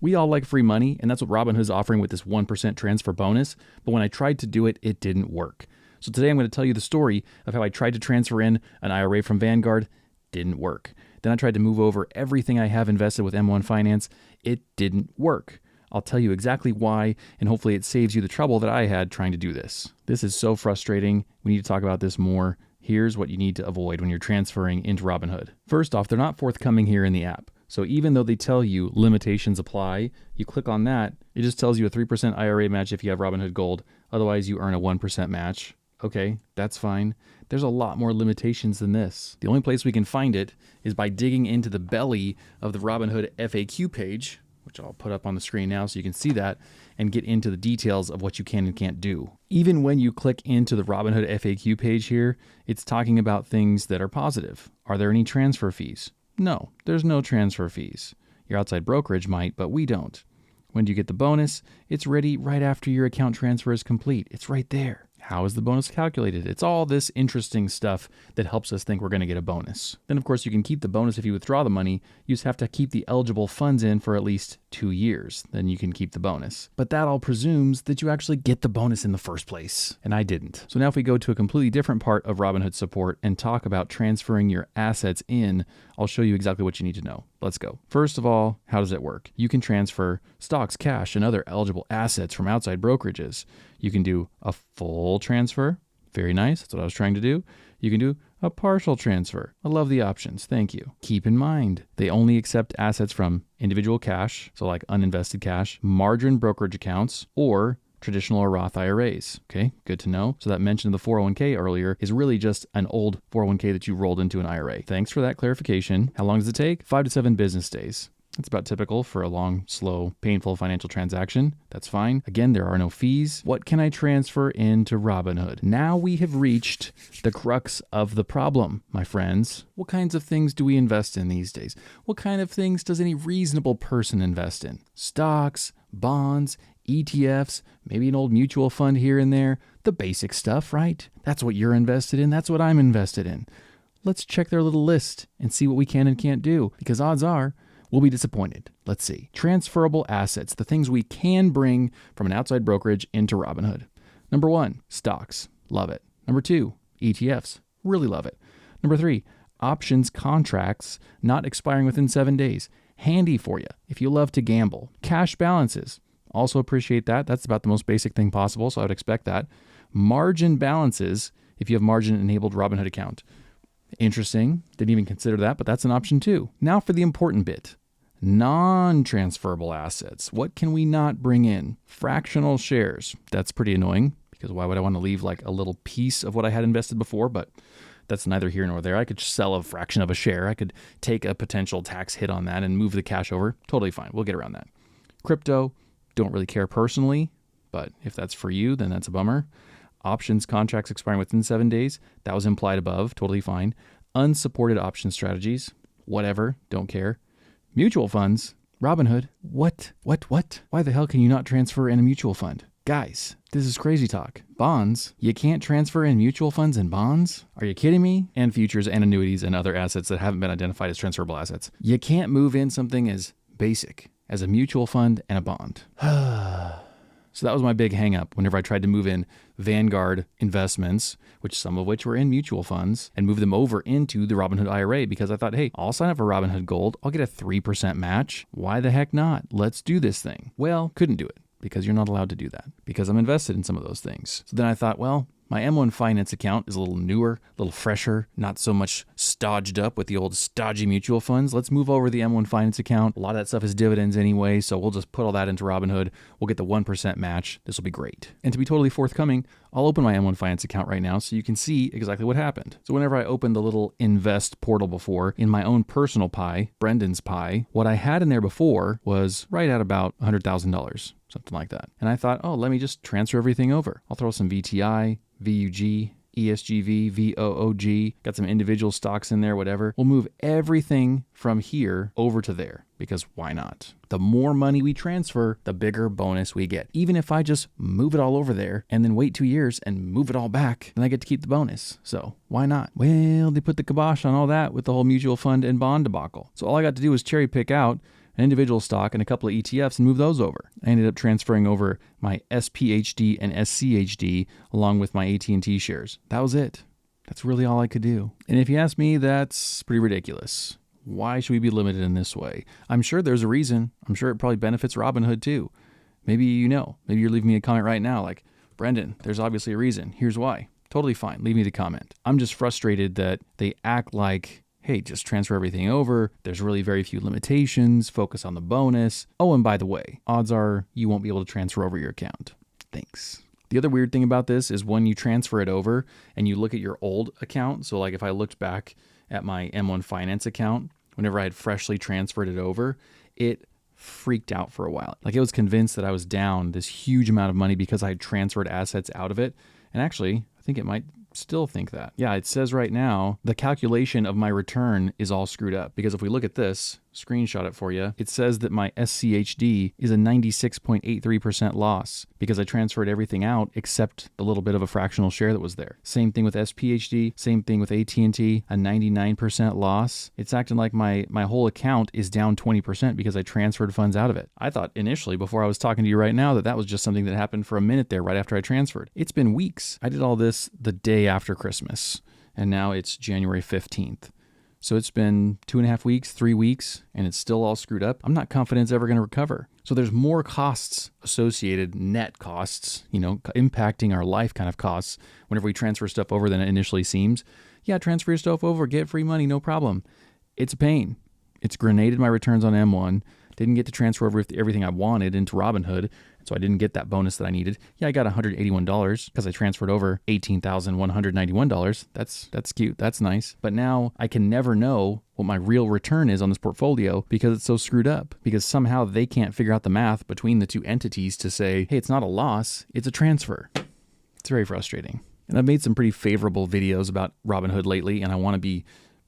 We all like free money, and that's what Robinhood is offering with this 1% transfer bonus, but when I tried to do it, it didn't work. So today I'm going to tell you the story of how I tried to transfer in an IRA from Vanguard, didn't work. Then I tried to move over everything I have invested with M1 Finance, it didn't work. I'll tell you exactly why, and hopefully it saves you the trouble that I had trying to do this. This is so frustrating. We need to talk about this more. Here's what you need to avoid when you're transferring into Robinhood. First off, they're not forthcoming here in the app. So even though they tell you limitations apply, you click on that, it just tells you a 3% IRA match if you have Robinhood Gold. Otherwise, you earn a 1% match. Okay, that's fine. There's a lot more limitations than this. The only place we can find it is by digging into the belly of the Robinhood FAQ page, which I'll put up on the screen now so you can see that, and get into the details of what you can and can't do. Even when you click into the Robinhood FAQ page here, it's talking about things that are positive. Are there any transfer fees? No, there's no transfer fees. Your outside brokerage might, but we don't. When do you get the bonus? It's ready right after your account transfer is complete. It's right there. How is the bonus calculated? It's all this interesting stuff that helps us think we're going to get a bonus. Then, of course, you can keep the bonus if you withdraw the money. You just have to keep the eligible funds in for at least 2 years. Then you can keep the bonus. But that all presumes that you actually get the bonus in the first place. And I didn't. So now if we go to a completely different part of Robinhood support and talk about transferring your assets in, I'll show you exactly what you need to know. Let's go. First of all, how does it work? You can transfer stocks, cash, and other eligible assets from outside brokerages. You can do a full transfer. Very nice. That's what I was trying to do. You can do a partial transfer. I love the options. Thank you. Keep in mind, they only accept assets from individual cash, so like uninvested cash, margin brokerage accounts, or traditional or Roth IRAs. Okay, good to know. So that mention of the 401k earlier is really just an old 401k that you rolled into an IRA. Thanks for that clarification. How long does it take? 5 to 7 business days. That's about typical for a long, slow, painful financial transaction. That's fine. Again, there are no fees. What can I transfer into Robinhood? Now we have reached the crux of the problem, my friends. What kinds of things do we invest in these days? What kind of things does any reasonable person invest in? Stocks, bonds, ETFs, maybe an old mutual fund here and there. The basic stuff, right? That's what you're invested in. That's what I'm invested in. Let's check their little list and see what we can and can't do, because odds are we'll be disappointed. Let's see. Transferable assets, the things we can bring from an outside brokerage into Robinhood. Number 1, stocks. Love it. Number 2, ETFs. Really love it. Number 3, options contracts not expiring within 7 days. Handy for you if you love to gamble. Cash balances. Also appreciate that. That's about the most basic thing possible, so I would expect that. Margin balances if you have margin-enabled Robinhood account. Interesting. Didn't even consider that, but that's an option too. Now for the important bit. Non-transferable assets. What can we not bring in? Fractional shares. That's pretty annoying, because why would I want to leave like a little piece of what I had invested before? But that's neither here nor there. I could sell a fraction of a share. I could take a potential tax hit on that and move the cash over. Totally fine. We'll get around that. Crypto. Don't really care personally, but if that's for you, then that's a bummer. Options contracts expiring within 7 days. That was implied above. Totally fine. Unsupported option strategies. Whatever. Don't care. Mutual funds. Robinhood. What? Why the hell can you not transfer in a mutual fund? Guys, this is crazy talk. Bonds? You can't transfer in mutual funds and bonds? Are you kidding me? And futures and annuities and other assets that haven't been identified as transferable assets. You can't move in something as basic as a mutual fund and a bond. So that was my big hang up whenever I tried to move in Vanguard investments, which some of which were in mutual funds, and move them over into the Robinhood IRA, because I thought, hey, I'll sign up for Robinhood Gold. I'll get a 3% match. Why the heck not? Let's do this thing. Well, couldn't do it, because you're not allowed to do that, because I'm invested in some of those things. So then I thought, well, my M1 Finance account is a little newer, a little fresher, not so much stodged up with the old stodgy mutual funds. Let's move over the M1 Finance account. A lot of that stuff is dividends anyway, so we'll just put all that into Robinhood. We'll get the 1% match. This will be great. And to be totally forthcoming, I'll open my M1 Finance account right now so you can see exactly what happened. So whenever I opened the little invest portal before, in my own personal pie, Brendan's pie, what I had in there before was right at about $100,000, something like that. And I thought, oh, let me just transfer everything over. I'll throw some VTI, VUG, ESGV, VOOG, got some individual stocks in there, whatever. We'll move everything from here over to there, because why not? The more money we transfer, the bigger bonus we get. Even if I just move it all over there and then wait 2 years and move it all back, then I get to keep the bonus. So why not? Well, they put the kibosh on all that with the whole mutual fund and bond debacle. So all I got to do was cherry pick out an individual stock, and a couple of ETFs and move those over. I ended up transferring over my SPHD and SCHD along with my AT&T shares. That was it. That's really all I could do. And if you ask me, that's pretty ridiculous. Why should we be limited in this way? I'm sure there's a reason. I'm sure it probably benefits Robinhood too. Maybe maybe you're leaving me a comment right now like, Brendan, there's obviously a reason. Here's why. Totally fine. Leave me the comment. I'm just frustrated that they act like, hey, just transfer everything over. There's really very few limitations. Focus on the bonus. Oh, and by the way, odds are you won't be able to transfer over your account. Thanks. The other weird thing about this is when you transfer it over and you look at your old account. So like if I looked back at my M1 Finance account, whenever I had freshly transferred it over, it freaked out for a while. Like it was convinced that I was down this huge amount of money because I had transferred assets out of it. And actually, I think it might still think that. Yeah, it says right now, the calculation of my return is all screwed up. Because if we look at this, screenshot it for you, it says that my SCHD is a 96.83% loss because I transferred everything out except the little bit of a fractional share that was there. Same thing with SPHD, same thing with AT&T, a 99% loss. It's acting like my whole account is down 20% because I transferred funds out of it. I thought initially, before I was talking to you right now, that was just something that happened for a minute there right after I transferred. It's been weeks. I did all this the day after Christmas, and now it's January 15th. So it's been 2.5 weeks, 3 weeks, and it's still all screwed up. I'm not confident it's ever going to recover. So there's more costs associated, net costs, impacting our life kind of costs whenever we transfer stuff over than it initially seems. Yeah, transfer your stuff over, get free money, no problem. It's a pain. It's grenaded my returns on M1. Didn't get to transfer over everything I wanted into Robinhood, so I didn't get that bonus that I needed. Yeah, I got $181 because I transferred over $18,191. That's cute. That's nice. But now I can never know what my real return is on this portfolio because it's so screwed up. Because somehow they can't figure out the math between the two entities to say, hey, it's not a loss, it's a transfer. It's very frustrating. And I've made some pretty favorable videos about Robinhood lately, and I want to be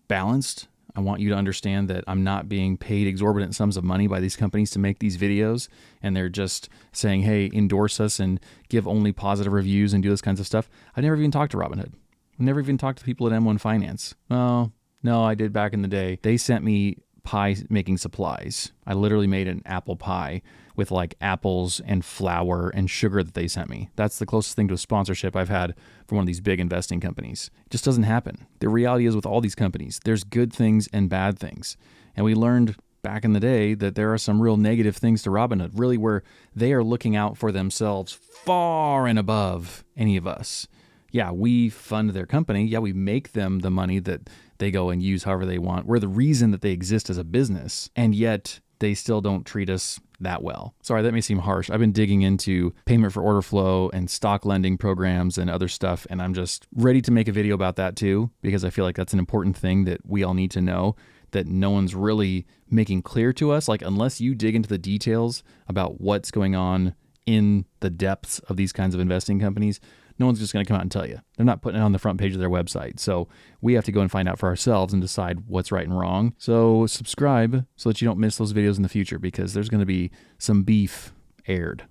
balanced. I want you to understand that I'm not being paid exorbitant sums of money by these companies to make these videos, and they're just saying, hey, endorse us and give only positive reviews and do this kinds of stuff. I never even talked to Robinhood. I never even talked to people at M1 Finance. Oh, no, I did back in the day. They sent me pie making supplies. I literally made an apple pie with like apples and flour and sugar that they sent me. That's the closest thing to a sponsorship I've had from one of these big investing companies. It just doesn't happen. The reality is with all these companies, there's good things and bad things. And we learned back in the day that there are some real negative things to Robinhood, really where they are looking out for themselves far and above any of us. Yeah, we fund their company. Yeah, we make them the money that they go and use however they want. We're the reason that they exist as a business, and yet they still don't treat us that well. Sorry, that may seem harsh. I've been digging into payment for order flow and stock lending programs and other stuff, and I'm just ready to make a video about that too, because I feel like that's an important thing that we all need to know that no one's really making clear to us. Like, unless you dig into the details about what's going on in the depths of these kinds of investing companies, no one's just going to come out and tell you. They're not putting it on the front page of their website. So we have to go and find out for ourselves and decide what's right and wrong. So subscribe so that you don't miss those videos in the future, because there's going to be some beef aired.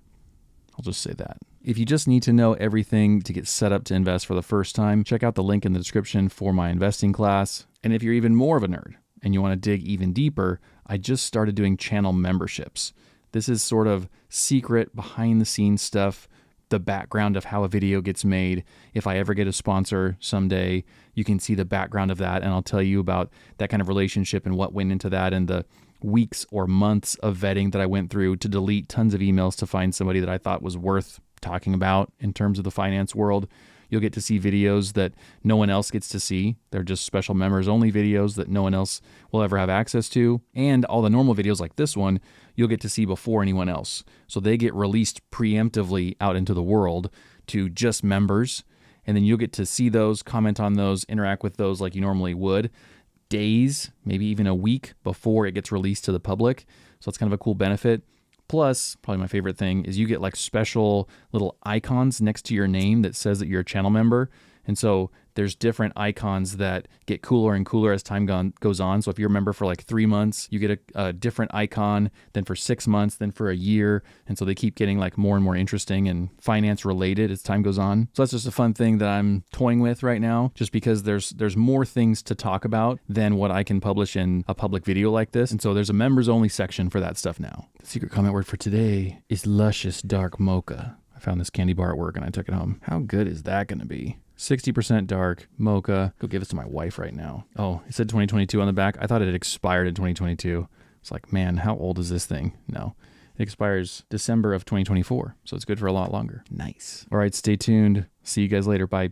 I'll just say that. If you just need to know everything to get set up to invest for the first time, check out the link in the description for my investing class. And if you're even more of a nerd and you want to dig even deeper, I just started doing channel memberships. This is sort of secret behind the scenes stuff, the background of how a video gets made. If I ever get a sponsor someday, you can see the background of that, and I'll tell you about that kind of relationship and what went into that and the weeks or months of vetting that I went through to delete tons of emails to find somebody that I thought was worth talking about in terms of the finance world. You'll get to see videos that no one else gets to see. They're just special members only videos that no one else will ever have access to. And all the normal videos like this one, you'll get to see before anyone else. So they get released preemptively out into the world to just members. And then you'll get to see those, comment on those, interact with those like you normally would, days, maybe even a week before it gets released to the public. So that's kind of a cool benefit. Plus, probably my favorite thing is you get like special little icons next to your name that says that you're a channel member. And so there's different icons that get cooler and cooler as time goes on. So if you're a member for like 3 months, you get a different icon, then for 6 months, then for a year. And so they keep getting like more and more interesting and finance related as time goes on. So that's just a fun thing that I'm toying with right now, just because there's more things to talk about than what I can publish in a public video like this. And so there's a members only section for that stuff now. The secret comment word for today is luscious dark mocha. I found this candy bar at work and I took it home. How good is that going to be? 60% dark mocha. Go give this to my wife right now. Oh, it said 2022 on the back. I thought it had expired in 2022. It's like, man, how old is this thing? No, it expires December of 2024. So it's good for a lot longer. Nice. All right, stay tuned. See you guys later. Bye.